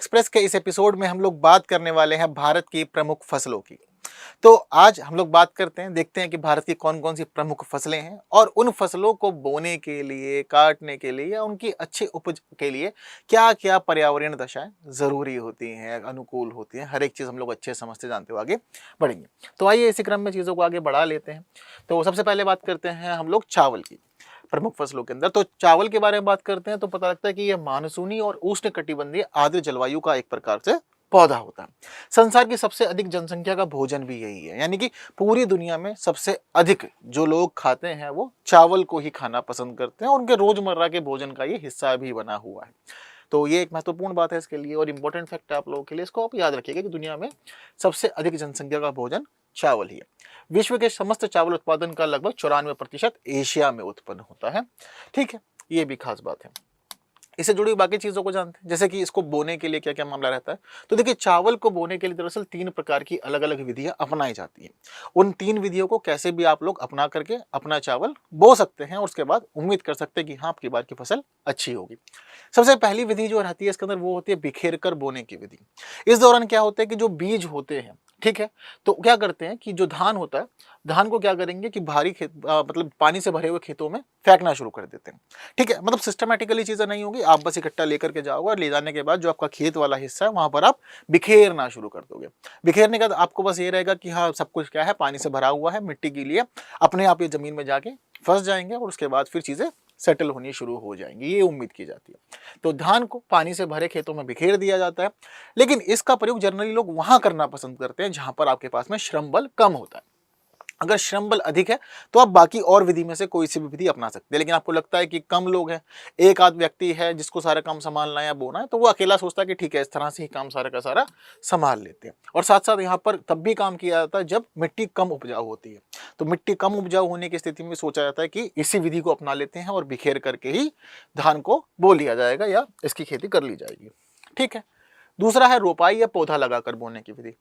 Express के इस episode में हम लोग बात करने वाले हैं भारत की प्रमुख फसलों की। तो आज हम लोग बात करते हैं, देखते हैं कि भारत की कौन कौन सी प्रमुख फसलें हैं और उन फसलों को बोने के लिए, काटने के लिए या उनकी अच्छी उपज के लिए क्या क्या पर्यावरण दशाएं जरूरी होती हैं, अनुकूल होती हैं। हर एक चीज़ हम लोग अच्छे समझते जानते हुए आगे बढ़ेंगे। तो आइए इसी क्रम में चीज़ों को आगे बढ़ा लेते हैं। तो सबसे पहले बात करते हैं हम लोग चावल की। प्रमुख फसलों के अंदर तो चावल के बारे में बात करते हैं तो पता लगता है कि यह मानसूनी और उष्णकटिबंधीय आर्द्र जलवायु का एक प्रकार से पौधा होता है। संसार की सबसे अधिक जनसंख्या का भोजन भी यही है, यानी कि पूरी दुनिया में सबसे अधिक जो लोग खाते हैं वो चावल को ही खाना पसंद करते हैं और उनके रोजमर्रा के भोजन का ये हिस्सा भी बना हुआ है। तो ये एक महत्वपूर्ण बात है इसके लिए और इम्पोर्टेंट फैक्ट है आप लोगों के लिए, इसको आप याद रखिएगा कि दुनिया में सबसे अधिक जनसंख्या का भोजन चावल ही है। विश्व के समस्त चावल उत्पादन का लगभग 94% एशिया में उत्पन्न होता है। ठीक है, ये भी खास बात है। इससे जुड़ी बाकी चीजों को जानते हैं, जैसे कि इसको बोने के लिए क्या क्या मामला रहता है। तो देखिए, चावल को बोने के लिए दरअसल 3 प्रकार की अलग अलग विधियां अपनाई जाती हैं। उन 3 विधियों को कैसे भी आप लोग अपना करके अपना चावल बो सकते हैं और उसके बाद उम्मीद कर सकते हैं कि हाँ, आपकी बार की फसल अच्छी होगी। सबसे पहली विधि जो रहती है इसके अंदर वो होती है बिखेर कर बोने की विधि। इस दौरान क्या होता है कि जो बीज होते हैं, ठीक है, तो क्या करते हैं कि जो धान होता है, धान को क्या करेंगे कि भारी खेत मतलब पानी से भरे हुए खेतों में फेंकना शुरू कर देते हैं। ठीक है, मतलब सिस्टमेटिकली चीजें नहीं होगी, आप बस इकट्ठा लेकर के जाओगे और ले जाने के बाद जो आपका खेत वाला हिस्सा है वहां पर आप बिखेरना शुरू कर दोगे। बिखेरने का आपको बस ये रहेगा कि हाँ, सब कुछ क्या है, पानी से भरा हुआ है, मिट्टी के लिए अपने आप ये जमीन में जाके फंस जाएंगे और उसके बाद फिर चीजें सेटल होनी शुरू हो जाएंगी, ये उम्मीद की जाती है। तो धान को पानी से भरे खेतों में बिखेर दिया जाता है, लेकिन इसका प्रयोग जनरली लोग वहां करना पसंद करते हैं जहां पर आपके पास में श्रम बल कम होता है। अगर श्रम बल अधिक है तो आप बाकी और विधि में से कोई सी भी विधि अपना सकते हैं, लेकिन आपको लगता है कि कम लोग हैं, एक आध व्यक्ति है जिसको सारा काम संभालना है या बोना है, तो वो अकेला सोचता है कि ठीक है, इस तरह से ही काम सारा का सारा संभाल लेते हैं। और साथ साथ यहाँ पर तब भी काम किया जाता है जब मिट्टी कम उपजाऊ होती है। तो मिट्टी कम उपजाऊ होने की स्थिति में सोचा जाता है कि इसी विधि को अपना लेते हैं और बिखेर करके ही धान को बो लिया जाएगा या इसकी खेती कर ली जाएगी। ठीक है, दूसरा है रोपाई या पौधा लगाकर बोने की विधि।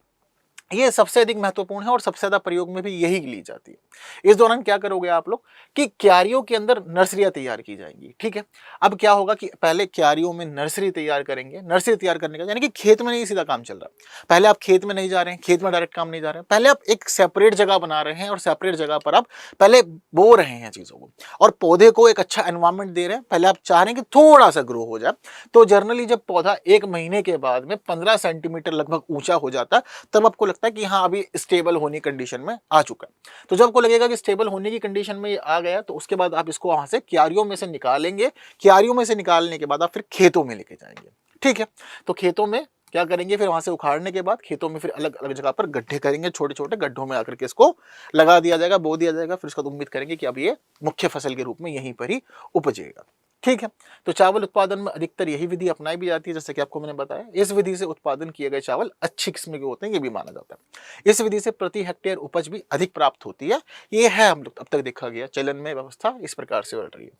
ये सबसे अधिक महत्वपूर्ण है और सबसे ज्यादा प्रयोग में भी यही ली जाती है। इस दौरान क्या करोगे आप लोग कि क्यारियों के अंदर नर्सरियां तैयार की जाएंगी। ठीक है, अब क्या होगा कि पहले क्यारियों में नर्सरी तैयार करेंगे। नर्सरी तैयार करने का यानी कि खेत में नहीं सीधा काम चल रहा, पहले आप खेत में नहीं जा रहे हैं, खेत में डायरेक्ट काम नहीं जा रहे हैं, पहले आप एक सेपरेट जगह बना रहे हैं और सेपरेट जगह पर आप पहले बो रहे हैं चीजों को और पौधे को एक अच्छा एनवायरमेंट दे रहे हैं। पहले आप चाह रहे हैं कि थोड़ा सा ग्रो हो जाए। तो जनरली जब पौधा 1 महीने के बाद में 15 सेंटीमीटर लगभग ऊंचा हो जाता है, तब आपको लगता है कि हाँ, अभी स्टेबल होने कंडीशन में आ चुका है। तो जब आपको लगेगा कि स्टेबल होने की कंडीशन में ये आ गया, तो उसके बाद आप इसको वहां से क्यारियों में से निकालेंगे। क्यारियों में से निकालने के बाद आप फिर खेतों में लेके जाएंगे। ठीक है, तो खेतों में क्या करेंगे, फिर वहां से उखाड़ने के बाद खेतों में फिर अलग अलग जगह पर गड्ढे करेंगे, छोटे छोटे गड्ढों में आकर के इसको लगा दिया जाएगा, बो दिया जाएगा। फिर उसका उम्मीद करेंगे कि अब ये मुख्य फसल के रूप में यहीं पर ही उपजेगा। ठीक है, तो चावल उत्पादन में अधिकतर यही विधि अपनाई भी जाती है, जैसे कि आपको मैंने बताया। इस विधि से उत्पादन किए गए चावल अच्छी किस्म के होते हैं, ये भी माना जाता है। इस विधि से प्रति हेक्टेयर उपज भी अधिक प्राप्त होती है। ये है हम लोग अब तक देखा गया चलन में व्यवस्था इस प्रकार से बढ़ रही है।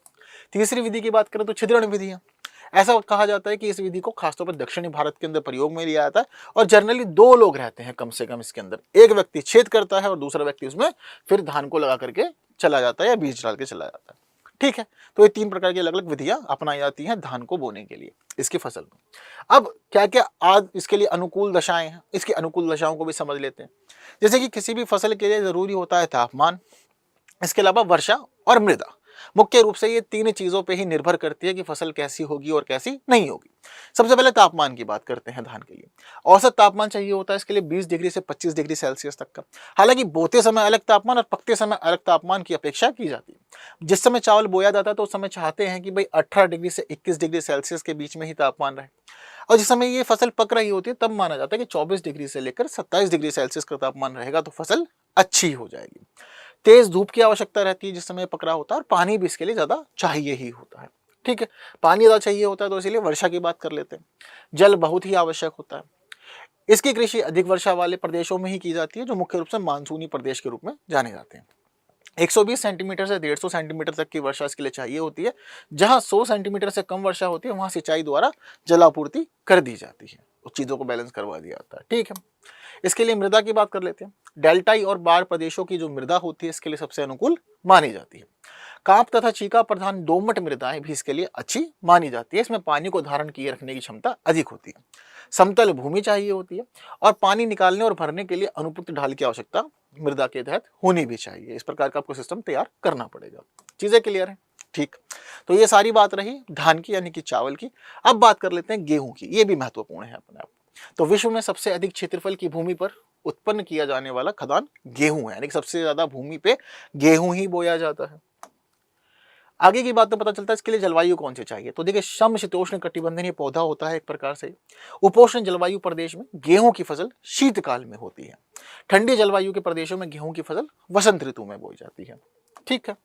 तीसरी विधि की बात करें तो छिद्रण विधि है। ऐसा कहा जाता है कि इस विधि को खासतौर पर दक्षिणी भारत के अंदर प्रयोग में लिया जाता है और जनरली 2 लोग रहते हैं कम से कम इसके अंदर। एक व्यक्ति छेद करता है और दूसरा व्यक्ति उसमें फिर धान को लगा करके चला जाता है या बीज डाल के चला जाता है। ठीक है, तो ये 3 प्रकार की अलग अलग विधियां अपनाई जाती हैं धान को बोने के लिए इसकी फसल में। अब क्या क्या आज इसके लिए अनुकूल दशाएं हैं, इसकी अनुकूल दशाओं को भी समझ लेते हैं। जैसे कि किसी भी फसल के लिए जरूरी होता है तापमान, इसके अलावा वर्षा और मृदा। मुख्य रूप से ये 3 चीजों पे ही निर्भर करती है कि फसल कैसी होगी और कैसी नहीं होगी। सबसे पहले तापमान की बात करते हैं धान के लिए। औसत तापमान चाहिए होता है इसके लिए 20 डिग्री से 25 डिग्री सेल्सियस तक का। हालांकि बोते समय अलग तापमान और पकते समय अलग तापमान की अपेक्षा की जाती है। जिस समय चावल बोया जाता है तो उस समय चाहते हैं कि भाई 18 डिग्री से 21 डिग्री सेल्सियस के बीच में ही तापमान रहे, और जिस समय ये फसल पक रही होती है तब माना जाता है कि 24 डिग्री से लेकर 27 डिग्री सेल्सियस का तापमान रहेगा तो फसल अच्छी हो जाएगी। तेज धूप की आवश्यकता रहती है जिस समय पक रहा होता है, और पानी भी इसके लिए ज्यादा चाहिए ही होता है। ठीक है, पानी ज्यादा चाहिए होता है तो इसीलिए वर्षा की बात कर लेते हैं। जल बहुत ही आवश्यक होता है। इसकी कृषि अधिक वर्षा वाले प्रदेशों में ही की जाती है, जो मुख्य रूप से मानसूनी प्रदेश के रूप में जाने जाते हैं। 120 सेंटीमीटर से 150 सेंटीमीटर तक की वर्षा इसके लिए चाहिए होती है। जहां 100 सेंटीमीटर से कम वर्षा होती है वहां सिंचाई द्वारा जलापूर्ति कर दी जाती है, उस चीजों को बैलेंस करवा दिया जाता है। ठीक है, इसके लिए मृदा की बात कर लेते हैं। डेल्टाई और बाढ़ प्रदेशों की जो मृदा होती है इसके लिए सबसे अनुकूल मानी जाती है। कांप तथा चीका प्रधान दोमट मृदाएं भी इसके लिए अच्छी मानी जाती है। इसमें पानी को धारण किए रखने की क्षमता अधिक होती है। समतल भूमि चाहिए होती है और पानी निकालने और भरने के लिए अनुपयुक्त ढाल की आवश्यकता मृदा के तहत होनी भी चाहिए। इस प्रकार का आपको सिस्टम तैयार करना पड़ेगा। चीजें क्लियर है? ठीक। तो ये सारी बात रही धान की यानी कि चावल की। अब बात कर लेते हैं गेहूं की, ये भी महत्वपूर्ण है अपने आप। तो विश्व में सबसे अधिक क्षेत्रफल की भूमि पर उत्पन्न किया जाने वाला खदान गेहूं है, यानी कि सबसे ज्यादा भूमि पे गेहूं ही बोया जाता है। आगे की बात तो पता चलता है इसके लिए जलवायु कौन सी चाहिए। तो देखिए, समशीतोष्ण कटिबंधनीय पौधा होता है एक प्रकार से। उपोष्ण जलवायु प्रदेश में गेहूं की फसल शीतकाल में होती है। ठंडी जलवायु के प्रदेशों में गेहूं की फसल वसंत ऋतु में बोई जाती है। ठीक है।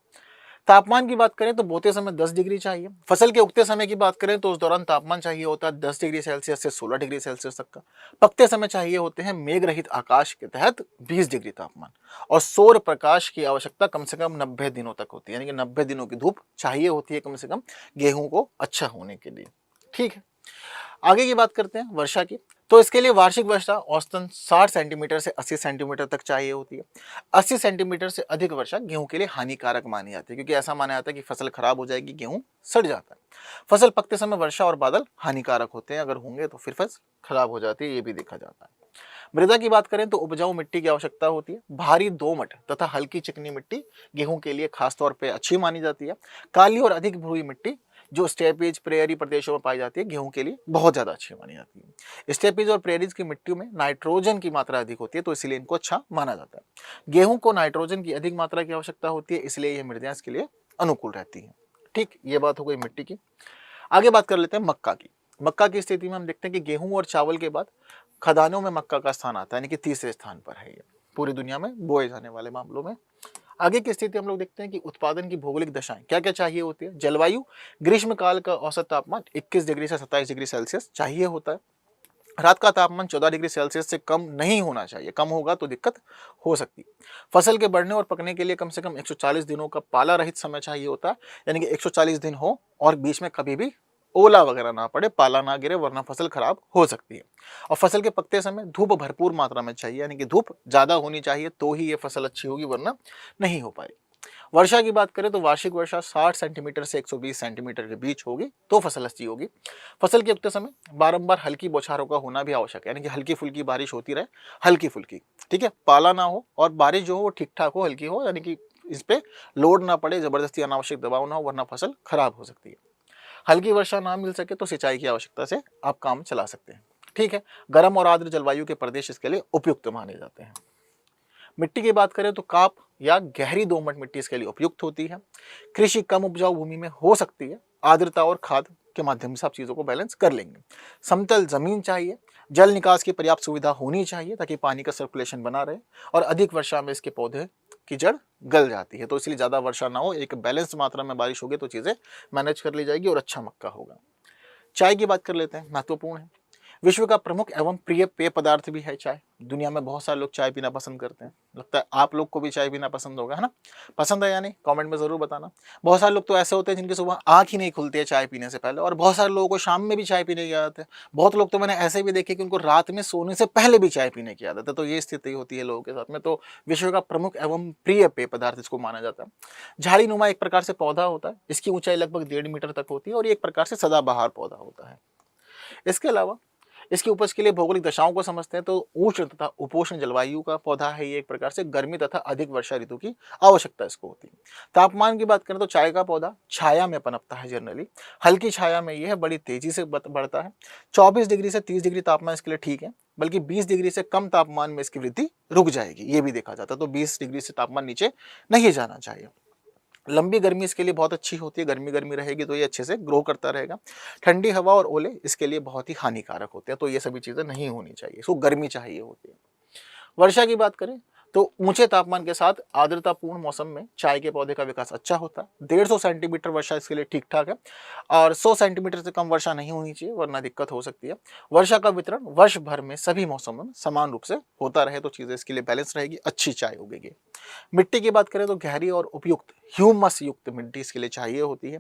तापमान की बात करें तो बोते समय 10 डिग्री चाहिए। फसल के उगते समय की बात करें तो उस दौरान तापमान चाहिए होता है 10 डिग्री सेल्सियस से 16 डिग्री सेल्सियस तक का। पकते समय चाहिए होते हैं मेघ रहित आकाश के तहत 20 डिग्री तापमान और सौर प्रकाश की आवश्यकता कम से कम 90 दिनों तक होती है, यानी कि 90 दिनों की धूप चाहिए होती है कम से कम गेहूं को अच्छा होने के लिए। ठीक है। आगे की बात करते हैं वर्षा की। तो इसके लिए वार्षिक वर्षा औसतन 60 सेंटीमीटर से 80 सेंटीमीटर तक चाहिए होती है। 80 सेंटीमीटर से अधिक वर्षा गेहूं के लिए हानिकारक मानी जाती है, क्योंकि ऐसा माना जाता है कि फसल खराब हो जाएगी, गेहूं सड़ जाता है। फसल पकते समय वर्षा और बादल हानिकारक होते हैं, अगर होंगे तो फिर फसल खराब हो जाती है, ये भी देखा जाता है। मृदा की बात करें तो उपजाऊ मिट्टी की आवश्यकता होती है। भारी दोमट तथा हल्की चिकनी मिट्टी गेहूं के लिए खासतौर पर अच्छी मानी जाती है। काली और अधिक भूरी मिट्टी जो स्टेपीज प्रेयरी प्रदेशों में पाई जाती है गेहूं के लिए बहुत ज्यादा अच्छी मानी जाती है। स्टेपीज और प्रेयरीज की मिट्टियों में नाइट्रोजन की मात्रा अधिक होती है, तो इसलिए इनको अच्छा माना जाता है। गेहूं को नाइट्रोजन की अधिक मात्रा की आवश्यकता होती है, इसलिए यह मृदाएं इसके लिए अनुकूल रहती है। ठीक, ये बात हो गई मिट्टी की। आगे बात कर लेते हैं मक्का की। मक्का की स्थिति में हम देखते हैं कि गेहूं और चावल के बाद खदानों में मक्का का स्थान आता है, यानी कि तीसरे स्थान पर है ये पूरी दुनिया में बोए जाने वाले मामलों में। आगे की स्थिति हम लोग देखते हैं कि उत्पादन की भौगोलिक दशाएं क्या क्या चाहिए होती है। जलवायु, ग्रीष्म काल का औसत तापमान 21 डिग्री से 27 डिग्री सेल्सियस चाहिए होता है। रात का तापमान 14 डिग्री सेल्सियस से कम नहीं होना चाहिए, कम होगा तो दिक्कत हो सकती है। फसल के बढ़ने और पकने के लिए कम से कम 140 दिनों का पाला रहित समय चाहिए होता है, यानी कि 140 दिन हो और बीच में कभी भी ओला वगैरह ना पड़े, पाला ना गिरे, वरना फसल खराब हो सकती है। और फसल के पकते समय धूप भरपूर मात्रा में चाहिए, यानी कि धूप ज्यादा होनी चाहिए तो ही ये फसल अच्छी होगी, वरना नहीं हो पाएगी। वर्षा की बात करें तो वार्षिक वर्षा 60 सेंटीमीटर से 120 सेंटीमीटर के बीच होगी तो फसल अच्छी होगी। फसल के उगते समय बारंबार हल्की बौछारों का होना भी आवश्यक है, यानी कि हल्की फुल्की बारिश होती रहे, हल्की फुल्की। ठीक है, पाला ना हो और बारिश जो हो वो ठीक ठाक हो, हल्की हो, यानी कि इस पे लोड ना पड़े, जबरदस्ती अनावश्यक दबाव ना हो, वरना फसल खराब हो सकती है। हल्की वर्षा ना मिल सके तो सिंचाई की आवश्यकता से आप काम चला सकते हैं। ठीक है। गर्म और आर्द्र जलवायु के प्रदेश इसके लिए उपयुक्त माने जाते हैं। मिट्टी की बात करें तो काप या गहरी दोमट मिट्टी इसके लिए उपयुक्त होती है। कृषि कम उपजाऊ भूमि में हो सकती है, आर्द्रता और खाद के माध्यम से आप चीजों को बैलेंस कर लेंगे। समतल जमीन चाहिए, जल निकास की पर्याप्त सुविधा होनी चाहिए ताकि पानी का सर्कुलेशन बना रहे, और अधिक वर्षा में इसके पौधे की जड़ गल जाती है, तो इसलिए ज्यादा वर्षा ना हो, एक बैलेंस मात्रा में बारिश होगी तो चीजें मैनेज कर ली जाएगी और अच्छा मक्का होगा। चाय की बात कर लेते हैं, महत्वपूर्ण है। विश्व का प्रमुख एवं प्रिय पेय पदार्थ भी है चाय। दुनिया में बहुत सारे लोग चाय पीना पसंद करते हैं, लगता है आप लोग को भी चाय पीना पसंद होगा, है ना? पसंद है या नहीं, कमेंट में जरूर बताना। बहुत सारे लोग तो ऐसे होते हैं जिनकी सुबह आंख ही नहीं खुलती है चाय पीने से पहले, और बहुत सारे लोगों को शाम में भी चाय पीने की आदत है। बहुत लोग तो मैंने ऐसे भी देखे कि उनको रात में सोने से पहले भी चाय पीने की आदत है। तो ये स्थिति होती है लोगों के साथ में। तो विश्व का प्रमुख एवं प्रिय पेय पदार्थ इसको माना जाता है। झाड़ी नुमा एक प्रकार से पौधा होता है, इसकी ऊंचाई लगभग 1.5 मीटर तक होती है और ये एक प्रकार से सदाबहार पौधा होता है। इसके अलावा इसकी उपज के लिए भौगोलिक दशाओं को समझते हैं तो उष्ण तथा उपोष्ण जलवायु का पौधा है ये, एक प्रकार से गर्मी तथा अधिक वर्षा ऋतु की आवश्यकता इसको होती है। तापमान की बात करें तो चाय का पौधा छाया में पनपता है, जनरली हल्की छाया में यह बड़ी तेजी से बढ़ता है। 24 डिग्री से 30 डिग्री तापमान इसके लिए ठीक है, बल्कि 20 डिग्री से कम तापमान में इसकी वृद्धि रुक जाएगी, ये भी देखा जाता है। तो 20 डिग्री से तापमान नीचे नहीं जाना चाहिए। लंबी गर्मी इसके लिए बहुत अच्छी होती है, गर्मी गर्मी रहेगी तो ये अच्छे से ग्रो करता रहेगा। ठंडी हवा और ओले इसके लिए बहुत ही हानिकारक होते हैं, तो ये सभी चीजें नहीं होनी चाहिए, इसको गर्मी चाहिए होती है। वर्षा की बात करें तो ऊंचे तापमान के साथ आर्द्रतापूर्ण मौसम में चाय के पौधे का विकास अच्छा होता है। 150 सेंटीमीटर वर्षा इसके लिए ठीक ठाक है, और 100 सेंटीमीटर से कम वर्षा नहीं होनी चाहिए, वरना दिक्कत हो सकती है। वर्षा का वितरण वर्ष भर में सभी मौसमों में समान रूप से होता रहे तो चीजें इसके लिए बैलेंस रहेगी, अच्छी चाय उगेगी। मिट्टी की बात करें तो गहरी और उपयुक्त ह्यूमस युक्त मिट्टी इसके लिए चाहिए होती है।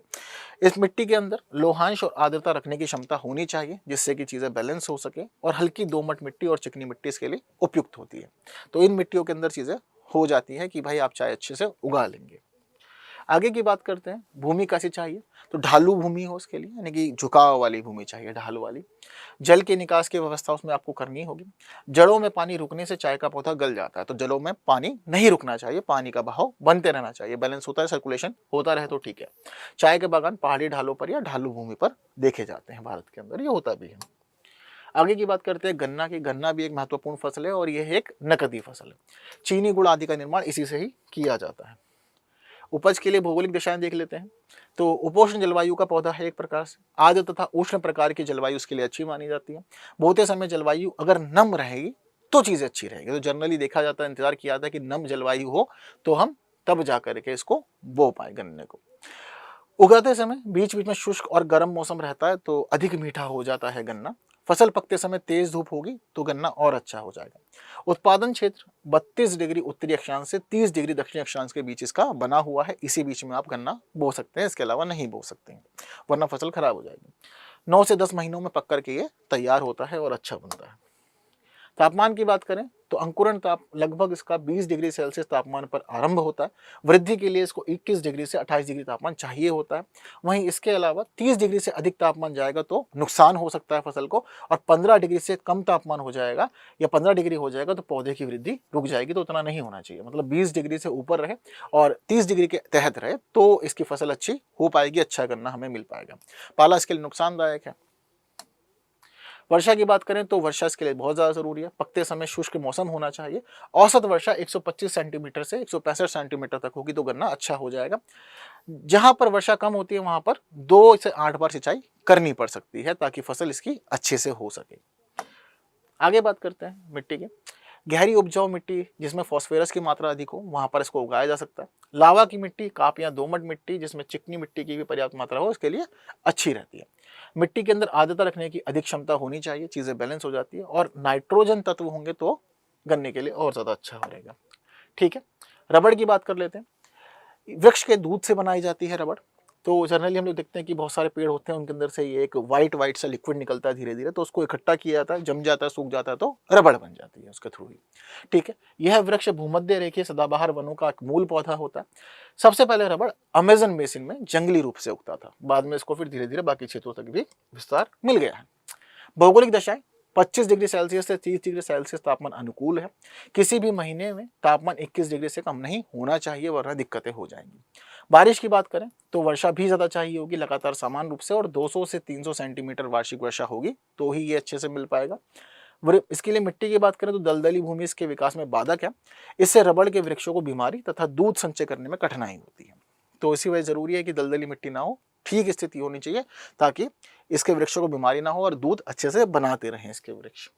इस मिट्टी के अंदर लोहांश और आर्द्रता रखने की क्षमता होनी चाहिए, जिससे कि चीजें बैलेंस हो सके, और हल्की दोमट मिट्टी और चिकनी मिट्टी इसके लिए उपयुक्त होती है। तो इन मिट्टियों के अंदर चीजें हो जाती है कि भाई आप चाय अच्छे से उगा लेंगे। आगे की बात करते हैं, भूमि कैसी चाहिए, तो ढालू भूमि हो उसके लिए, यानी कि झुकाव वाली भूमि चाहिए, ढाल वाली। जल के निकास की व्यवस्था उसमें आपको करनी होगी। जड़ों में पानी रुकने से चाय का पौधा गल जाता है, तो जड़ों में पानी नहीं रुकना चाहिए, पानी का बहाव बनते रहना चाहिए, बैलेंस होता है, सर्कुलेशन होता रहे तो ठीक है। चाय के बागान पहाड़ी ढालों पर या ढालू भूमि पर देखे जाते हैं भारत के अंदर, ये होता भी है। आगे की बात करते हैं गन्ना की। गन्ना भी एक महत्वपूर्ण फसल है और यह एक नकदी फसल है। चीनी गुड़ आदि का निर्माण इसी से ही किया जाता है। उपज के लिए भौगोलिक दिशाएं देख लेते हैं। तो उपोष्ण जलवायु का पौधा है एक प्रकार से। आर्द्र तथा उष्ण प्रकार की जलवायु उसके लिए अच्छी मानी जाती है। बोते समय जलवायु अगर नम रहेगी तो चीजें अच्छी रहेगी। तो जनरली देखा जाता है, इंतजार किया जाता है कि नम जलवायु हो तो हम तब जा करके इसको बो पाए गन्ने को। उगाते समय बीच बीच में शुष्क और गर्म मौसम रहता है तो अधिक मीठा हो जाता है गन्ना। फसल पकते समय तेज धूप होगी तो गन्ना और अच्छा हो जाएगा। उत्पादन क्षेत्र 32 डिग्री उत्तरी अक्षांश से 30 डिग्री दक्षिणी अक्षांश के बीच इसका बना हुआ है। इसी बीच में आप गन्ना बो सकते हैं, इसके अलावा नहीं बो सकते हैं, वरना फसल खराब हो जाएगी। 9 से 10 महीनों में पक करके ये तैयार होता है और अच्छा बनता है। तापमान की बात करें तो अंकुरण ताप लगभग इसका 20 डिग्री सेल्सियस तापमान पर आरंभ होता है। वृद्धि के लिए इसको 21 डिग्री से 28 डिग्री तापमान चाहिए होता है। वहीं इसके अलावा 30 डिग्री से अधिक तापमान जाएगा तो नुकसान हो सकता है फसल को, और 15 डिग्री से कम तापमान हो जाएगा या 15 डिग्री हो जाएगा तो पौधे की वृद्धि रुक जाएगी। तो उतना नहीं होना चाहिए, मतलब 20 डिग्री से ऊपर रहे और 30 डिग्री के तहत रहे तो इसकी फसल अच्छी हो पाएगी, अच्छा गन्ना हमें मिल पाएगा। पाला इसके लिए नुकसानदायक है। वर्षा की बात करें तो वर्षा इसके लिए बहुत ज़्यादा ज़रूरी है। पकते समय शुष्क मौसम होना चाहिए। औसत वर्षा 125 सेंटीमीटर से 165 सेंटीमीटर तक होगी तो गन्ना अच्छा हो जाएगा। जहां पर वर्षा कम होती है वहां पर 2 से 8 बार सिंचाई करनी पड़ सकती है ताकि फसल इसकी अच्छे से हो सके। आगे बात करते हैं मिट्टी की। गहरी उपजाऊ मिट्टी जिसमें फास्फोरस की मात्रा अधिक हो वहां पर इसको उगाया जा सकता है। लावा की मिट्टी, काप या दोमट मिट्टी जिसमें चिकनी मिट्टी की भी पर्याप्त मात्रा हो इसके लिए अच्छी रहती है। मिट्टी के अंदर आर्द्रता रखने की अधिक क्षमता होनी चाहिए, चीजें बैलेंस हो जाती है, और नाइट्रोजन तत्व होंगे तो गन्ने के लिए और ज्यादा अच्छा हो रहेगा। ठीक है, रबड़ की बात कर लेते हैं। वृक्ष के दूध से बनाई जाती है रबड़। तो जनरली हम लोग देखते हैं कि बहुत सारे पेड़ होते हैं, उनके अंदर से ये एक वाइट वाइट सा लिक्विड निकलता है धीरे धीरे, तो उसको इकट्ठा किया जाता है, जम जाता है, सूख जाता है तो रबड़ बन जाती है उसके थ्रू ही। ठीक है, यह वृक्ष भूमध्य रेखीय सदाबहार वनों का एक मूल पौधा होता है। सबसे पहले रबड़ अमेजन बेसिन में जंगली रूप से उगता था, बाद में इसको फिर धीरे धीरे बाकी क्षेत्रों तक भी विस्तार मिल गया है। भौगोलिक दशाएं 25 डिग्री सेल्सियस से 30 डिग्री सेल्सियस तापमान अनुकूल है। किसी भी महीने में तापमान 21 डिग्री से कम नहीं होना चाहिए वरना दिक्कतें हो जाएंगी। बारिश की बात करें तो वर्षा भी ज़्यादा चाहिए होगी, लगातार समान रूप से, और 200 से 300 सेंटीमीटर वार्षिक वर्षा होगी तो ही ये अच्छे से मिल पाएगा। इसके लिए मिट्टी की बात करें तो दलदली भूमि इसके विकास में बाधक है। इससे रबड़ के वृक्षों को बीमारी तथा दूध संचय करने में कठिनाई होती है। तो इसी वजह जरूरी है कि दलदली मिट्टी ना हो, ठीक स्थिति होनी चाहिए ताकि इसके वृक्षों को बीमारी ना हो और दूध अच्छे से बनाते रहें इसके वृक्ष।